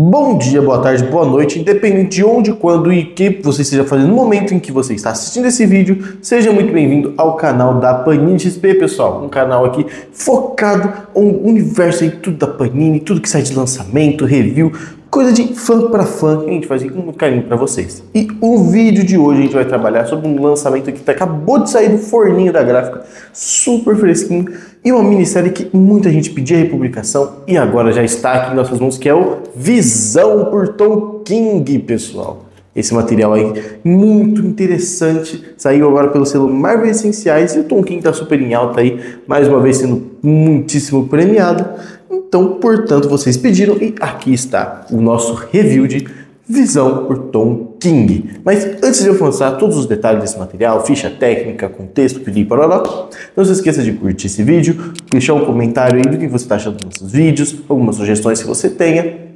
Bom dia, boa tarde, boa noite, independente de onde, quando e que você esteja fazendo no momento em que você está assistindo esse vídeo, seja muito bem-vindo ao canal da Panini XP, pessoal. Um canal aqui focado no universo aí, tudo da Panini, tudo que sai de lançamento, review, coisa de fã para fã, que a gente faz com muito carinho para vocês. E o vídeo de hoje a gente vai trabalhar sobre um lançamento que acabou de sair do forninho da gráfica, super fresquinho, e uma minissérie que muita gente pedia republicação e agora já está aqui em nossas mãos, que é o Visão por Tom King, pessoal. Esse material aí muito interessante, saiu agora pelo selo Marvel Essenciais e o Tom King está super em alta aí, mais uma vez sendo muitíssimo premiado. Então, portanto, vocês pediram e aqui está o nosso review de Visão por Tom King. Mas antes de eu mostrar todos os detalhes desse material, ficha técnica, contexto, pedir para lá, não se esqueça de curtir esse vídeo, deixar um comentário aí do que você está achando dos nossos vídeos, algumas sugestões que você tenha,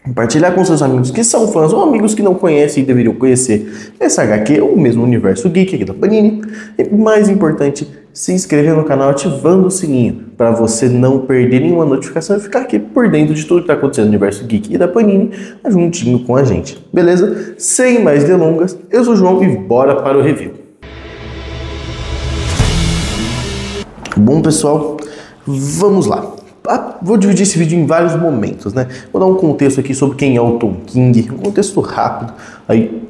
compartilhar com seus amigos que são fãs ou amigos que não conhecem e deveriam conhecer essa HQ ou mesmo o universo geek aqui da Panini. E mais importante, se inscrever no canal ativando o sininho para você não perder nenhuma notificação e ficar aqui por dentro de tudo que está acontecendo no universo geek e da Panini juntinho com a gente, beleza? Sem mais delongas, eu sou o João e bora para o review. Bom, pessoal, vamos lá. Vou dividir esse vídeo em vários momentos, né? Vou dar um contexto aqui sobre quem é o Tom King, um contexto rápido aí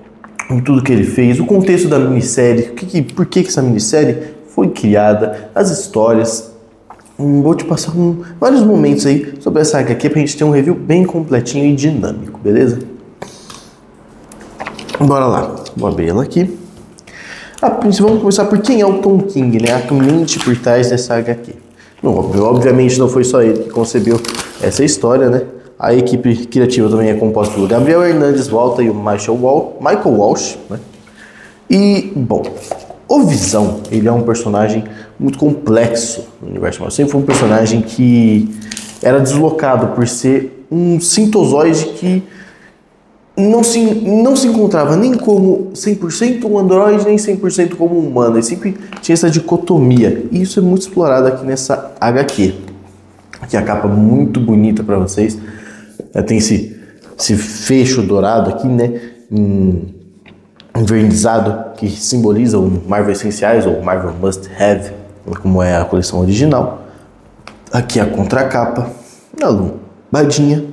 em tudo que ele fez, o contexto da minissérie, por que essa minissérie foi criada, as histórias. Vou te passar vários momentos aí sobre essa HQ pra gente ter um review bem completinho e dinâmico, beleza? Bora lá, vou abrir ela aqui. Vamos começar por quem é o Tom King, né? A mente por trás dessa HQ. Obviamente não foi só ele que concebeu essa história, né? A equipe criativa também é composta pelo Gabriel Hernandes Walta e o Michael Walsh, né? E, bom, o Visão, ele é um personagem muito complexo no universo Marvel. Sempre foi um personagem que era deslocado por ser um sintozoide que não se encontrava nem como 100% um androide, nem 100% como um humano. Ele sempre tinha essa dicotomia. E isso é muito explorado aqui nessa HQ. Aqui a capa muito bonita para vocês. Tem esse fecho dourado aqui, né? Envernizado, que simboliza o Marvel Essenciais ou Marvel Must Have, como é a coleção original. Aqui a contracapa, a lombadinha.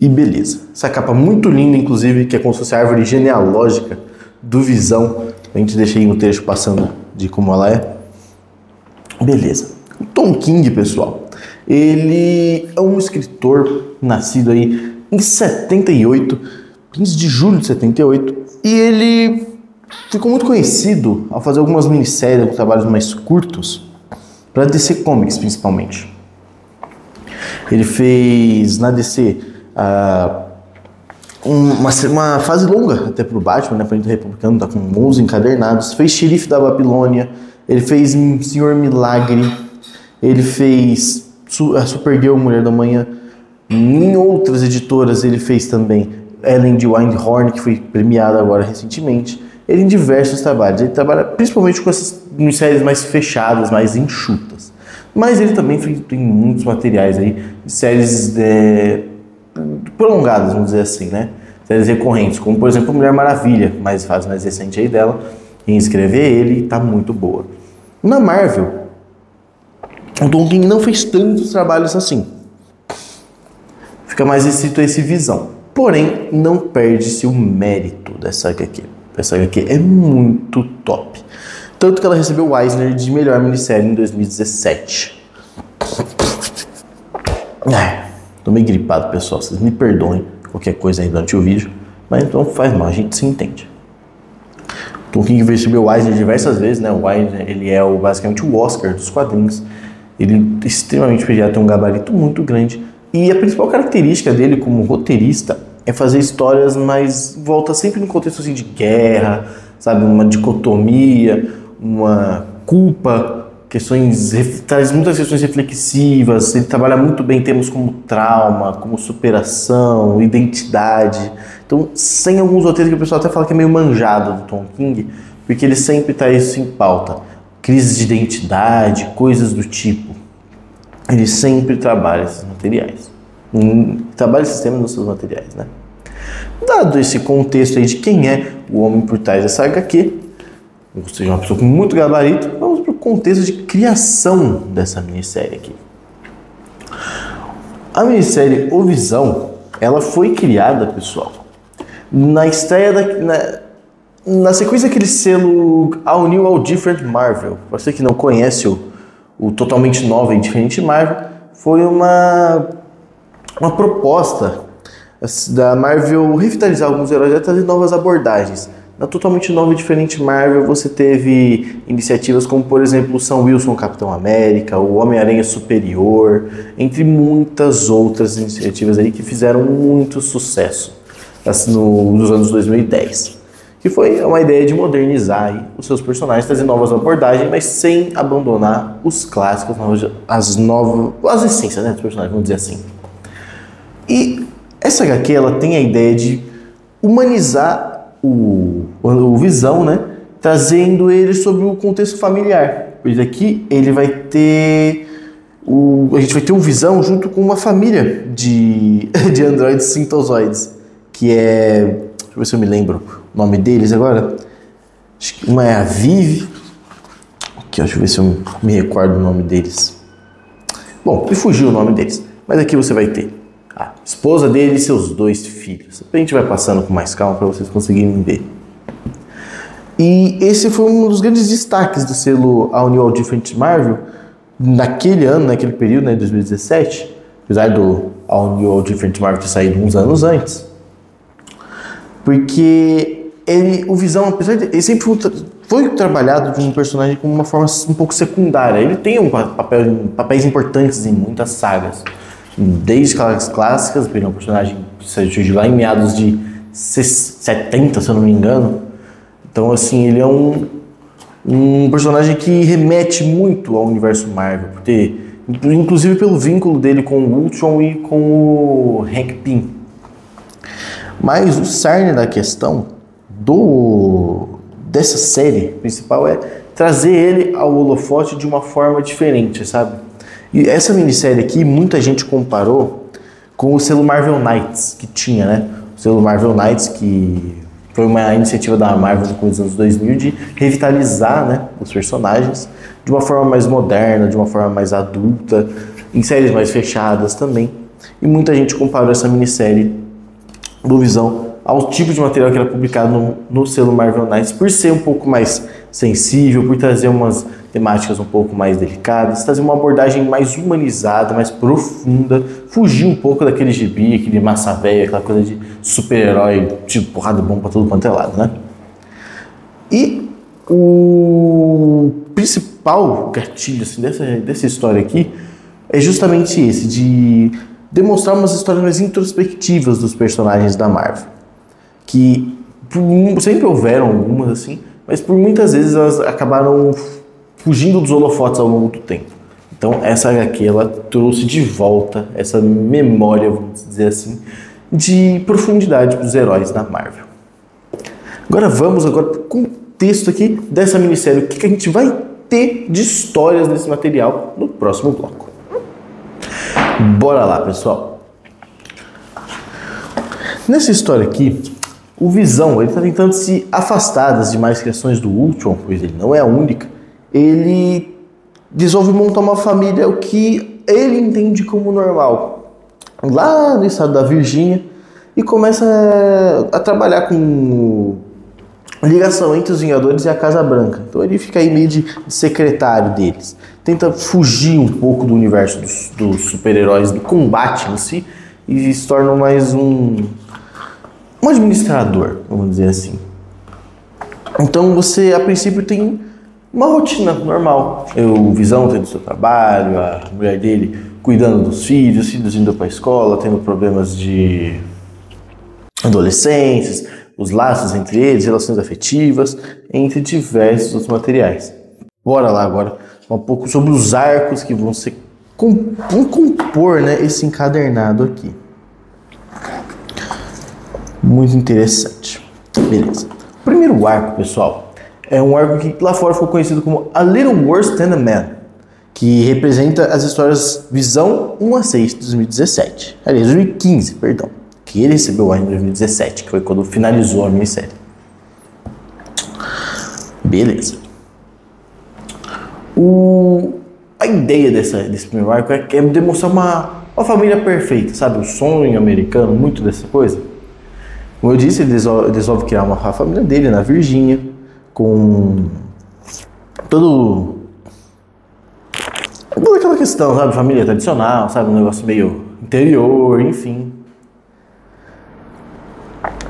E beleza. Essa capa muito linda, inclusive, que é como se fosse a árvore genealógica do Visão. A gente deixa aí um trecho passando de como ela é. Beleza. O Tom King, pessoal, ele é um escritor nascido aí em 78, 15 de julho de 78, e ele ficou muito conhecido ao fazer algumas minisséries, alguns trabalhos mais curtos, para DC Comics, principalmente. Ele fez na DC uma fase longa até pro Batman, né, Planeta Republicano, tá com 11 encadernados, fez Xerife da Babilônia, ele fez Senhor Milagre, ele fez a Supergirl, Mulher da Manhã, em outras editoras ele fez também Ellen de Windhorn, que foi premiada agora recentemente, ele em diversos trabalhos, ele trabalha principalmente com essas séries mais fechadas, mais enxutas, mas ele também tem muitos materiais aí, séries prolongadas, vamos dizer assim, né? Séries recorrentes, como por exemplo Mulher Maravilha, fase mais recente aí dela, em escrever ele, tá muito boa. Na Marvel, o Tom King não fez tantos trabalhos assim. Fica mais restrito a esse Visão. Porém, não perde-se o mérito dessa HQ. Essa HQ é muito top. Tanto que ela recebeu o Eisner de melhor minissérie em 2017. Tô meio gripado, pessoal, vocês me perdoem qualquer coisa aí durante o vídeo, mas então faz mal, a gente se entende. Tom King recebeu o Eisner diversas vezes, né? O Eisner, ele é basicamente o Oscar dos quadrinhos. Ele é extremamente premiado, tem um gabarito muito grande. E a principal característica dele como roteirista é fazer histórias, mas volta sempre no contexto assim, de guerra, sabe? Uma dicotomia, uma culpa, traz muitas questões reflexivas. Ele trabalha muito bem temas como trauma, como superação, identidade. Então, sem alguns roteiros que o pessoal até fala que é meio manjado do Tom King, porque ele sempre traz isso em pauta. Crise de identidade, coisas do tipo. Ele sempre trabalha esses materiais. trabalha sistema nos seus materiais, né? Dado esse contexto aí de quem é o homem por trás dessa HQ, ou seja, uma pessoa com muito gabarito, vamos para o contexto de criação dessa minissérie aqui. A minissérie O Visão, ela foi criada, pessoal, na estreia na sequência daquele selo All New, All Different Marvel. Para você que não conhece o totalmente nova e diferente Marvel, foi uma proposta da Marvel revitalizar alguns heróis e trazer novas abordagens. Na totalmente nova e diferente Marvel, você teve iniciativas como, por exemplo, o Sam Wilson Capitão América, o Homem-Aranha Superior, entre muitas outras iniciativas aí que fizeram muito sucesso nos anos 2010. Que foi uma ideia de modernizar aí os seus personagens, trazer novas abordagens, mas sem abandonar os clássicos, as essências, né, dos personagens, vamos dizer assim. E essa HQ, ela tem a ideia de humanizar o Visão, né, trazendo ele sobre o contexto familiar. Pois aqui ele vai ter a gente vai ter um Visão junto com uma família de androides sintozoides, que é, deixa eu ver se eu me lembro o nome deles agora. Acho que uma é a Vivi. Aqui, deixa eu ver se eu me recordo o nome deles. Bom, me fugiu o nome deles, mas aqui você vai ter a esposa dele e seus 2 filhos. A gente vai passando com mais calma para vocês conseguirem ver. E esse foi um dos grandes destaques do selo All New All Different Marvel naquele ano, naquele período, né, 2017, apesar do All New All Different Marvel ter saído uns anos antes, porque o Visão, apesar de ele sempre foi trabalhado de um personagem com uma forma um pouco secundária. Ele tem papéis importantes em muitas sagas. Desde aquelas clássicas, ele é um personagem que surgiu lá em meados de 70, se eu não me engano. Então, assim, ele é um personagem que remete muito ao universo Marvel, inclusive pelo vínculo dele com o Ultron e com o Hank Pym. Mas o cerne da questão dessa série principal é trazer ele ao holofote de uma forma diferente, sabe? E essa minissérie aqui, muita gente comparou com o selo Marvel Knights, que tinha, né? O selo Marvel Knights, que foi uma iniciativa da Marvel no começo dos anos 2000 de revitalizar, né, os personagens de uma forma mais moderna, de uma forma mais adulta, em séries mais fechadas também. E muita gente comparou essa minissérie do Visão ao tipo de material que era publicado no selo Marvel Knights, por ser um pouco mais sensível, por trazer umas temáticas um pouco mais delicadas, trazer uma abordagem mais humanizada, mais profunda, fugir um pouco daquele gibi, aquele massa velha, aquela coisa de super-herói, tipo porrada bom pra tudo quanto é lado, né? E o principal gatilho assim, dessa história aqui é justamente esse, de demonstrar umas histórias mais introspectivas dos personagens da Marvel, que sempre houveram algumas assim, mas por muitas vezes elas acabaram fugindo dos holofotes ao longo do tempo. Então essa HQ, ela trouxe de volta essa memória, vamos dizer assim, de profundidade para os heróis da Marvel. Vamos para o contexto aqui dessa minissérie, o que a gente vai ter de histórias nesse material no próximo bloco. Bora lá, pessoal. Nessa história aqui, o Visão, ele está tentando se afastar das demais criações do Ultron, pois ele não é a única. Ele resolve montar uma família, o que ele entende como normal, lá no estado da Virgínia, e começa a trabalhar com ligação entre os Vingadores e a Casa Branca. Então ele fica aí meio de secretário deles. Tenta fugir um pouco do universo dos super-heróis, do combate em si, e se torna mais um administrador, vamos dizer assim. Então você, a princípio, tem uma rotina normal. O Visão tendo seu trabalho, a mulher dele cuidando dos filhos indo para a escola, tendo problemas de adolescência, os laços entre eles, relações afetivas, entre diversos outros materiais. Bora lá agora, um pouco sobre os arcos que vão compor, né, esse encadernado aqui. Muito interessante. Beleza. O primeiro arco, pessoal, é um arco que lá fora foi conhecido como A Little Worse Than a Man, que representa as histórias Visão 1 a 6 de 2017. Aliás, 2015, perdão. Que ele recebeu lá em 2017, que foi quando finalizou a minissérie. Beleza. A ideia desse primeiro arco é demonstrar uma família perfeita, sabe? O sonho americano, muito dessa coisa. Como eu disse, ele resolve criar a família dele na Virgínia, com toda aquela questão, sabe? Família tradicional, sabe? Um negócio meio interior, enfim.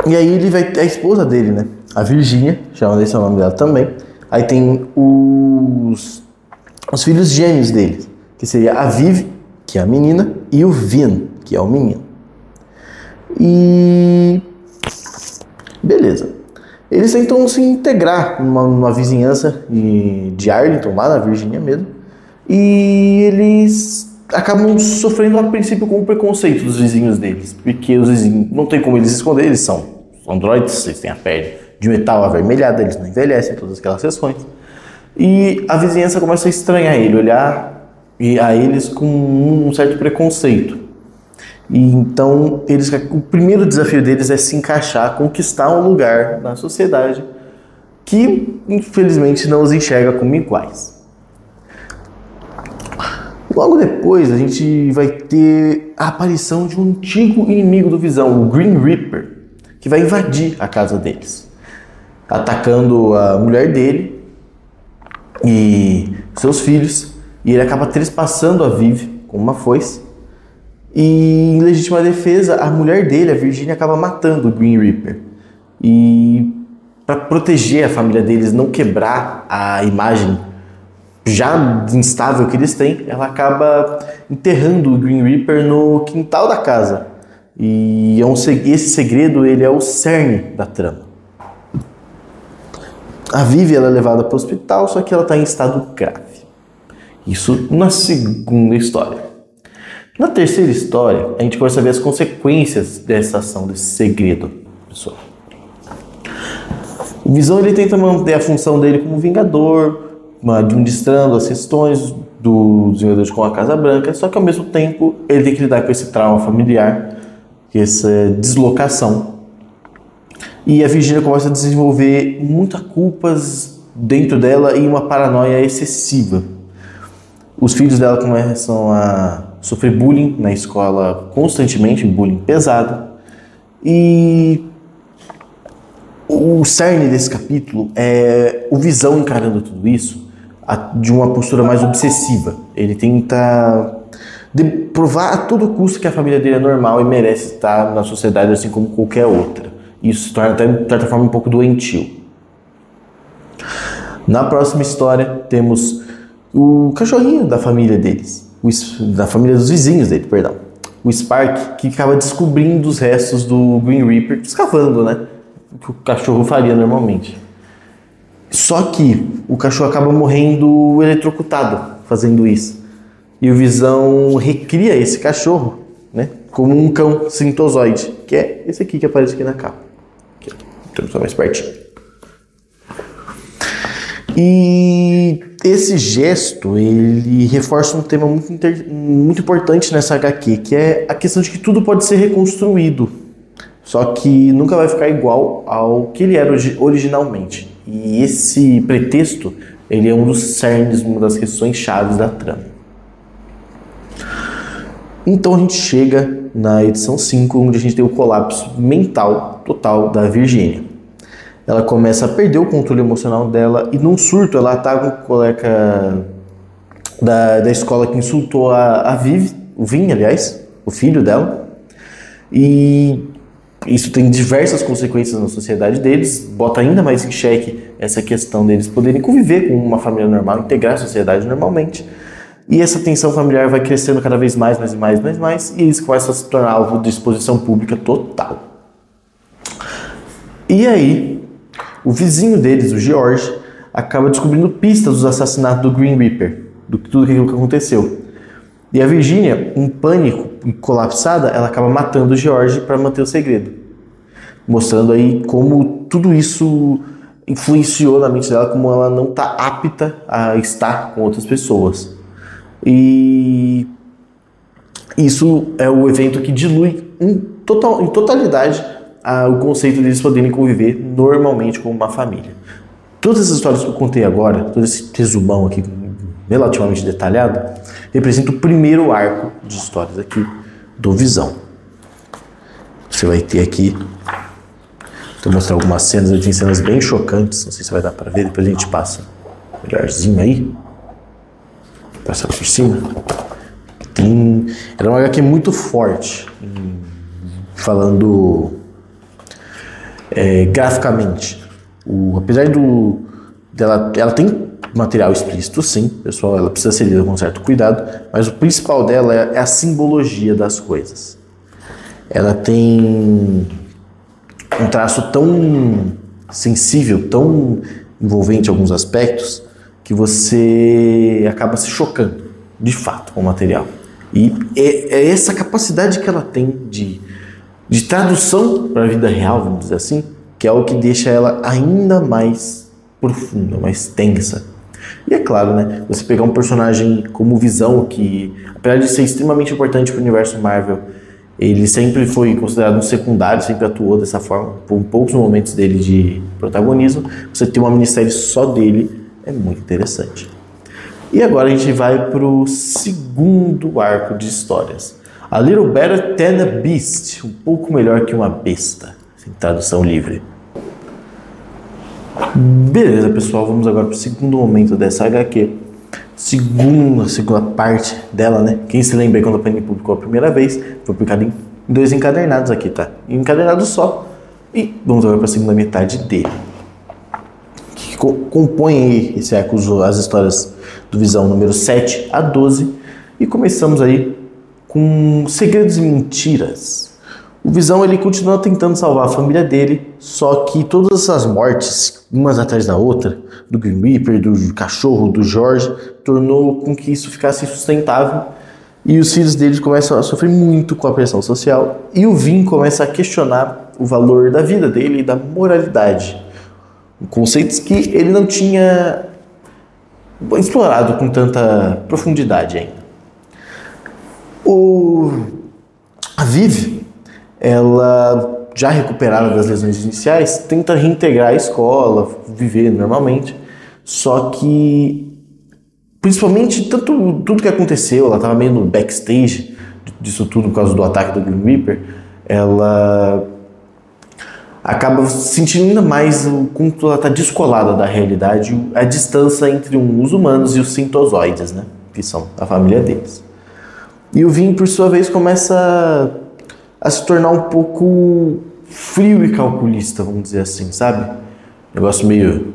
E aí ele vai ter a esposa dele, né? A Virgínia, chama desse o nome dela também. Aí tem os filhos gêmeos dele, que seria a Viv, que é a menina, e o Vin, que é o menino. E beleza. Eles tentam se integrar numa vizinhança de Arlington, lá na Virgínia mesmo. E eles acabam sofrendo a princípio com o preconceito dos vizinhos deles. Porque os vizinhos, não tem como eles esconder, eles são androides, eles têm a pele de metal avermelhada, eles não envelhecem, todas aquelas questões. E a vizinhança começa a estranhar ele, olhar a eles com um certo preconceito. E então, o primeiro desafio deles é se encaixar, conquistar um lugar na sociedade que, infelizmente, não os enxerga como iguais. Logo depois, a gente vai ter a aparição de um antigo inimigo do Visão, o Green Reaper, que vai invadir a casa deles, atacando a mulher dele e seus filhos, e ele acaba trespassando a Viv com uma foice. E em legítima defesa, a mulher dele, a Virgínia, acaba matando o Green Reaper. E para proteger a família deles, não quebrar a imagem já instável que eles têm, ela acaba enterrando o Green Reaper no quintal da casa. E esse segredo, ele é o cerne da trama. A Viv, ela é levada para o hospital, só que ela está em estado grave. Isso na segunda história. Na terceira história, a gente começa a ver as consequências dessa ação, desse segredo, pessoal. O Visão, ele tenta manter a função dele como vingador, administrando as questões dos Vingadores com a Casa Branca, só que ao mesmo tempo ele tem que lidar com esse trauma familiar, essa deslocação. E a Virgínia começa a desenvolver muitas culpas dentro dela e uma paranoia excessiva. Os filhos dela começam a sofrer bullying na escola constantemente, bullying pesado. E o cerne desse capítulo é o Visão encarando tudo isso de uma postura mais obsessiva. Ele tenta provar a todo custo que a família dele é normal e merece estar na sociedade assim como qualquer outra. Isso se torna até, de certa forma, um pouco doentio. Na próxima história, temos o cachorrinho da família deles, da família dos vizinhos dele, perdão. O Spark, que acaba descobrindo os restos do Green Reaper, escavando, né? O que o cachorro faria normalmente. Só que o cachorro acaba morrendo eletrocutado fazendo isso. E o Visão recria esse cachorro, né, como um cão sintozoide, que é esse aqui que aparece aqui na capa. Aqui, mais pertinho. E esse gesto, ele reforça um tema muito importante nessa HQ, que é a questão de que tudo pode ser reconstruído, só que nunca vai ficar igual ao que ele era originalmente. E esse pretexto, ele é um dos cernes, uma das questões chaves da trama. Então a gente chega na edição 5, onde a gente tem o colapso mental total da Virgínia. Ela começa a perder o controle emocional dela e num surto ela ataca um colega da escola que insultou a Viv, o Vin, aliás, o filho dela. E isso tem diversas consequências na sociedade deles, bota ainda mais em xeque essa questão deles poderem conviver com uma família normal, integrar a sociedade normalmente. E essa tensão familiar vai crescendo cada vez mais, e eles começam a se tornar alvo de exposição pública total. E aí, o vizinho deles, o George, acaba descobrindo pistas dos assassinatos do Green Reaper, de tudo aquilo que aconteceu. E a Virgínia, em pânico e colapsada, ela acaba matando o George para manter o segredo. Mostrando aí como tudo isso influenciou na mente dela, como ela não está apta a estar com outras pessoas. E isso é o evento que dilui em totalidade o conceito deles poderem conviver normalmente como uma família. Todas essas histórias que eu contei agora, todo esse resumão aqui relativamente detalhado, representa o primeiro arco de histórias aqui do Visão. Você vai ter aqui, vou mostrar algumas cenas, tem cenas bem chocantes, não sei se vai dar para ver, depois a gente passa melhorzinho aí, passa por cima. Era uma HQ muito forte, falando graficamente. Apesar ela tem material explícito, sim, pessoal, ela precisa ser lida com certo cuidado, mas o principal dela é a simbologia das coisas. Ela tem um traço tão sensível, tão envolvente em alguns aspectos, que você acaba se chocando, de fato, com o material. E é essa capacidade que ela tem de tradução para a vida real, vamos dizer assim, que é o que deixa ela ainda mais profunda, mais tensa. E é claro, né, você pegar um personagem como Visão, que apesar de ser extremamente importante para o universo Marvel, ele sempre foi considerado um secundário, sempre atuou dessa forma, por poucos momentos dele de protagonismo. Você ter uma minissérie só dele é muito interessante. E agora a gente vai para o segundo arco de histórias. A Little Better Than a Beast, um pouco melhor que uma besta, em tradução livre. Beleza, pessoal, vamos agora para o segundo momento dessa HQ. Segunda parte dela, né? Quem se lembra aí quando a Panini publicou a primeira vez, foi publicado em 2 encadernados aqui, tá? Em encadernado só. E vamos agora para a segunda metade dele. Que compõe aí esse arco, as histórias do Visão número 7 a 12. E começamos aí com Segredos e Mentiras. O Visão, ele continua tentando salvar a família dele, só que todas essas mortes, umas atrás da outra, do Grim Reaper, do cachorro, do Jorge, tornou com que isso ficasse insustentável e os filhos deles começam a sofrer muito com a pressão social e o Vin começa a questionar o valor da vida dele e da moralidade, conceitos que ele não tinha explorado com tanta profundidade ainda. A Viv, ela, já recuperada das lesões iniciais, tenta reintegrar a escola, viver normalmente, só que, principalmente, tudo que aconteceu, ela estava meio no backstage disso tudo por causa do ataque do Grim Reaper, ela acaba sentindo ainda mais o quanto ela está descolada da realidade, a distância entre os humanos e os sintozoides, né, que são a família deles. E o Vin, por sua vez, começa a se tornar um pouco frio e calculista, vamos dizer assim, sabe? Negócio meio...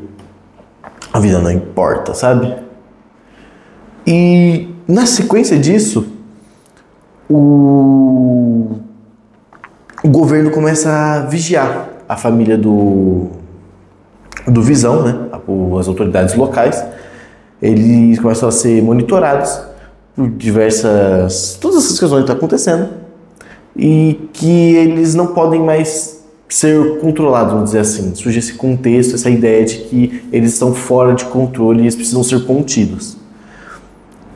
a vida não importa, sabe? E na sequência disso, o governo começa a vigiar a família do Visão, né? As autoridades locais. Eles começam a ser monitorados por todas essas questões que estão acontecendo e que eles não podem mais ser controlados, vamos dizer assim. Surge esse contexto, essa ideia de que eles estão fora de controle e eles precisam ser contidos.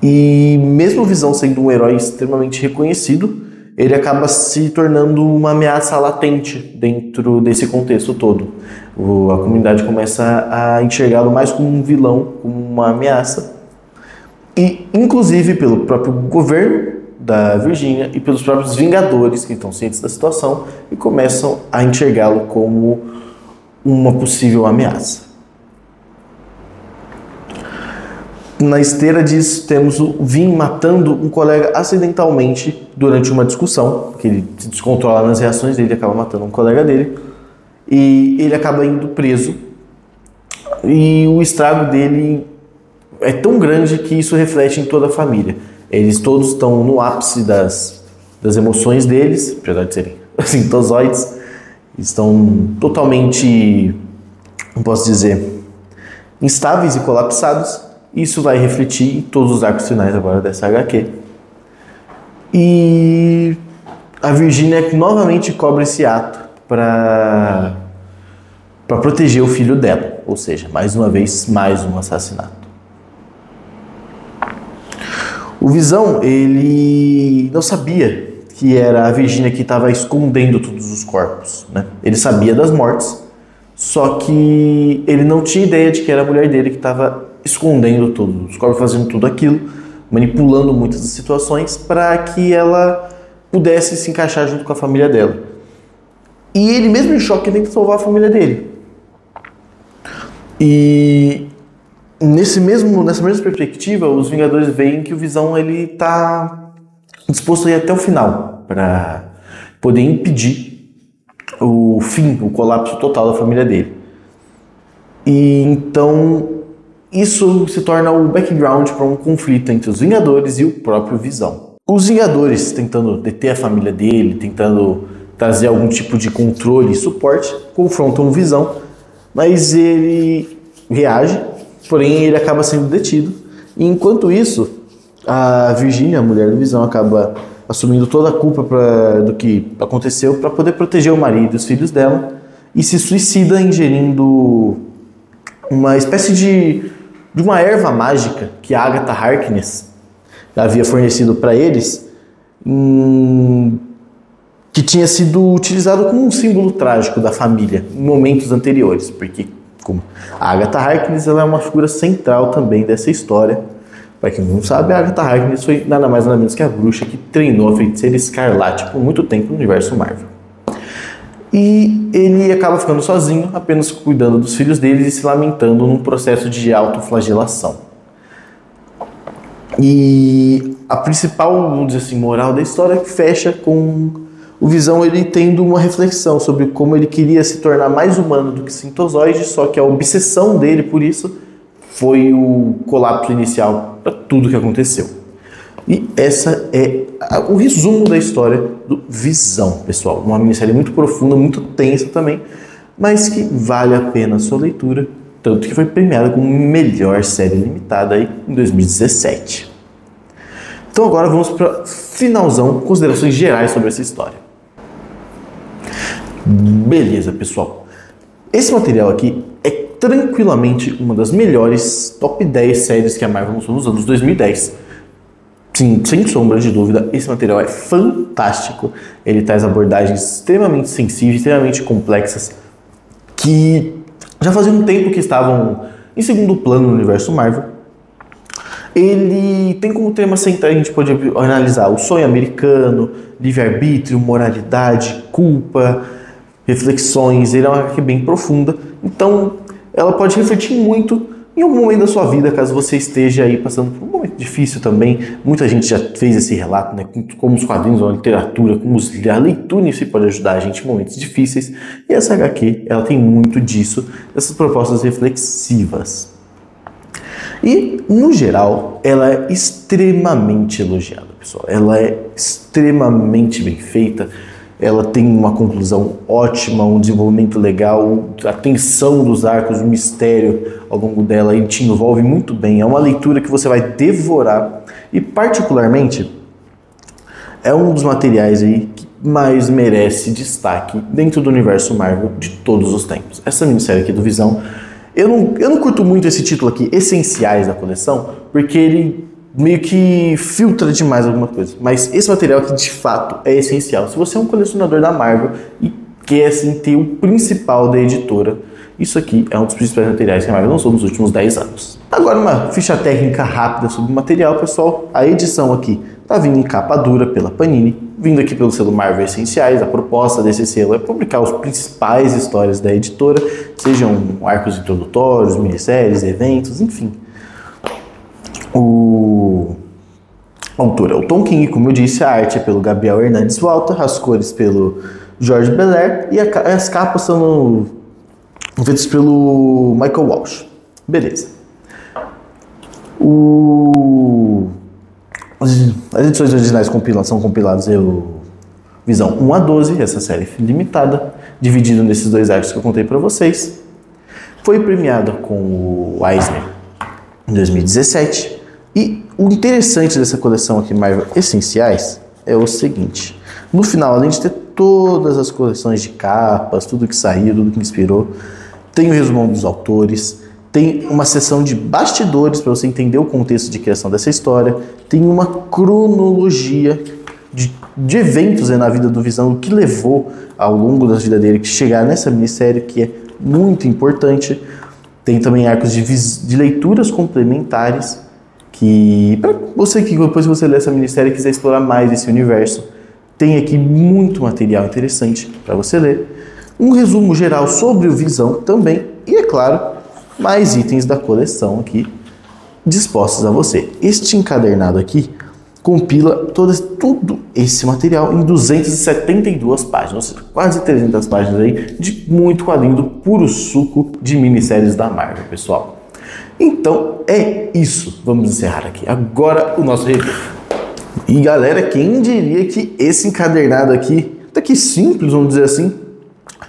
E mesmo o Visão sendo um herói extremamente reconhecido, ele acaba se tornando uma ameaça latente dentro desse contexto todo. A comunidade começa a enxergá-lo mais como um vilão, como uma ameaça. E, inclusive, pelo próprio governo da Virgínia e pelos próprios Vingadores, que estão cientes da situação e começam a enxergá-lo como uma possível ameaça. Na esteira disso, temos o Vin matando um colega acidentalmente durante uma discussão, porque ele se descontrola nas reações dele, acaba matando um colega dele, e ele acaba indo preso, e o estrago dele é tão grande que isso reflete em toda a família. Eles todos estão no ápice das emoções deles, apesar de serem sintozoides, estão totalmente, como posso dizer, instáveis e colapsados. Isso vai refletir em todos os arcos finais agora dessa HQ. E a Virgínia novamente cobra esse ato para proteger o filho dela. Ou seja, mais uma vez, mais um assassinato. O Visão, ele não sabia que era a Virginia que estava escondendo todos os corpos, né? Ele sabia das mortes, só que ele não tinha ideia de que era a mulher dele que estava escondendo todos os corpos, fazendo tudo aquilo, manipulando muitas das situações para que ela pudesse se encaixar junto com a família dela. E ele mesmo em choque tenta salvar a família dele. E nessa mesma perspectiva, os Vingadores veem que o Visão ele tá disposto a ir até o final para poder impedir o colapso total da família dele. E então isso se torna o background para um conflito entre os Vingadores e o próprio Visão. Os Vingadores tentando deter a família dele, tentando trazer algum tipo de controle e suporte, confrontam o Visão, mas ele reage, porém ele acaba sendo detido. E enquanto isso, a Virginia, a mulher do Visão, acaba assumindo toda a culpa do que aconteceu para poder proteger o marido e os filhos dela e se suicida ingerindo uma espécie de uma erva mágica que a Agatha Harkness havia fornecido para eles, que tinha sido utilizado como um símbolo trágico da família em momentos anteriores, porque como a Agatha Harkness ela é uma figura central também dessa história. Para quem não sabe, a Agatha Harkness foi nada mais nada menos que a bruxa que treinou a Feiticeira Escarlate por muito tempo no universo Marvel. E ele acaba ficando sozinho, apenas cuidando dos filhos dele e se lamentando num processo de autoflagelação. E a principal, vamos dizer assim, moral da história fecha com o Visão ele tendo uma reflexão sobre como ele queria se tornar mais humano do que sintozoide, só que a obsessão dele por isso foi o colapso inicial para tudo que aconteceu. E essa é o resumo da história do Visão, pessoal. Uma minissérie muito profunda, muito tensa também, mas que vale a pena a sua leitura, tanto que foi premiada como melhor série limitada aí em 2017. Então agora vamos para finalzão, considerações gerais sobre essa história. Beleza, pessoal. Esse material aqui é tranquilamente uma das melhores top 10 séries que a Marvel lançou nos anos 2010. Sim, sem sombra de dúvida, esse material é fantástico. Ele traz abordagens extremamente sensíveis, extremamente complexas, que já fazia um tempo que estavam em segundo plano no universo Marvel. Ele tem como tema central, a gente pode analisar o sonho americano, livre-arbítrio, moralidade, culpa, reflexões. Ele é uma HQ bem profunda, então ela pode refletir muito em algum momento da sua vida, caso você esteja aí passando por um momento difícil também. Muita gente já fez esse relato, né? Como os quadrinhos, a literatura, como a leitura em si pode ajudar a gente em momentos difíceis. E essa HQ, ela tem muito disso, dessas propostas reflexivas. E, no geral, ela é extremamente elogiada, pessoal. Ela é extremamente bem feita. Ela tem uma conclusão ótima, um desenvolvimento legal, a tensão dos arcos, o mistério ao longo dela, ele te envolve muito bem. É uma leitura que você vai devorar e, particularmente, é um dos materiais aí que mais merece destaque dentro do universo Marvel de todos os tempos. Essa minissérie aqui do Visão, eu não curto muito esse título aqui, Essenciais da coleção, porque ele meio que filtra demais alguma coisa. Mas esse material aqui, de fato, é essencial. Se você é um colecionador da Marvel e quer, assim, ter o principal da editora, isso aqui é um dos principais materiais que a Marvel lançou nos últimos 10 anos. Agora, uma ficha técnica rápida sobre o material, pessoal. A edição aqui tá vindo em capa dura pela Panini, vindo aqui pelo selo Marvel Essenciais. A proposta desse selo é publicar as principais histórias da editora, sejam arcos introdutórios, minisséries, eventos, enfim. O autor é o Tom King, como eu disse, a arte é pelo Gabriel Hernandes Walter, as cores pelo Jorge Belair e as capas são feitas pelo Michael Walsh. Beleza. As edições originais são compiladas pelo Visão 1 a 12, essa série limitada, dividida nesses dois arcos que eu contei para vocês. Foi premiada com o Eisner em 2017. E o interessante dessa coleção aqui, Marvel Essenciais, é o seguinte. No final, além de ter todas as coleções de capas, tudo que saiu, tudo que inspirou, tem o resumão dos autores, tem uma seção de bastidores para você entender o contexto de criação dessa história, tem uma cronologia de eventos na vida do Visão, o que levou ao longo da vida dele que chegar nessa minissérie, que é muito importante. Tem também arcos de leituras complementares, que para você que depois que você ler essa minissérie e quiser explorar mais esse universo, tem aqui muito material interessante para você ler. Um resumo geral sobre o Visão também, e é claro, mais itens da coleção aqui dispostos a você. Este encadernado aqui compila tudo esse material em 272 páginas, ou seja, quase 300 páginas aí de muito quadrinho do puro suco de minisséries da Marvel, pessoal. Então é isso, vamos encerrar aqui agora o nosso review. E galera, quem diria que esse encadernado aqui, daqui simples, vamos dizer assim,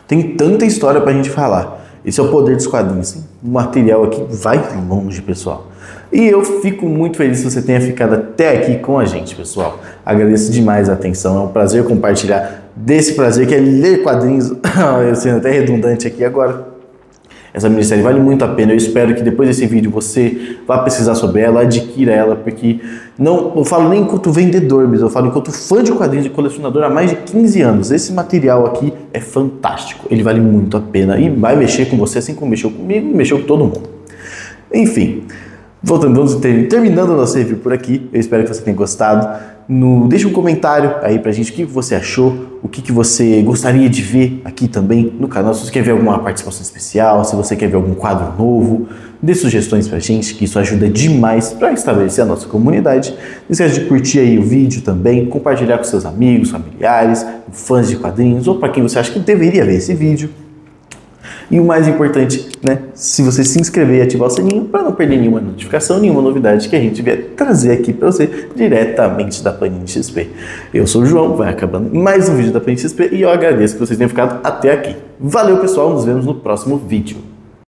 tem tanta história pra gente falar. Esse é o poder dos quadrinhos, hein? O material aqui vai longe, pessoal. E eu fico muito feliz que você tenha ficado até aqui com a gente, pessoal. Agradeço demais a atenção, é um prazer compartilhar desse prazer que é ler quadrinhos. Eu sendo até redundante aqui agora. Essa minissérie vale muito a pena, eu espero que depois desse vídeo você vá pesquisar sobre ela, adquira ela, porque eu falo nem enquanto vendedor, mas eu falo enquanto fã de quadrinhos e colecionador há mais de 15 anos. Esse material aqui é fantástico, ele vale muito a pena e vai mexer com você assim como mexeu comigo e mexeu com todo mundo. Enfim, terminando o nosso review por aqui, eu espero que você tenha gostado. Deixa um comentário aí pra gente o que você achou, o que você gostaria de ver aqui também no canal. Se você quer ver alguma participação especial, se você quer ver algum quadro novo, dê sugestões pra gente, que isso ajuda demais para estabelecer a nossa comunidade. Não esqueça de curtir aí o vídeo também, compartilhar com seus amigos, familiares, fãs de quadrinhos ou para quem você acha que deveria ver esse vídeo. E o mais importante, né, se você se inscrever e ativar o sininho para não perder nenhuma notificação, nenhuma novidade que a gente vier trazer aqui para você diretamente da Panini XP. Eu sou o João, vai acabando mais um vídeo da Panini XP e eu agradeço que vocês tenham ficado até aqui. Valeu, pessoal, nos vemos no próximo vídeo.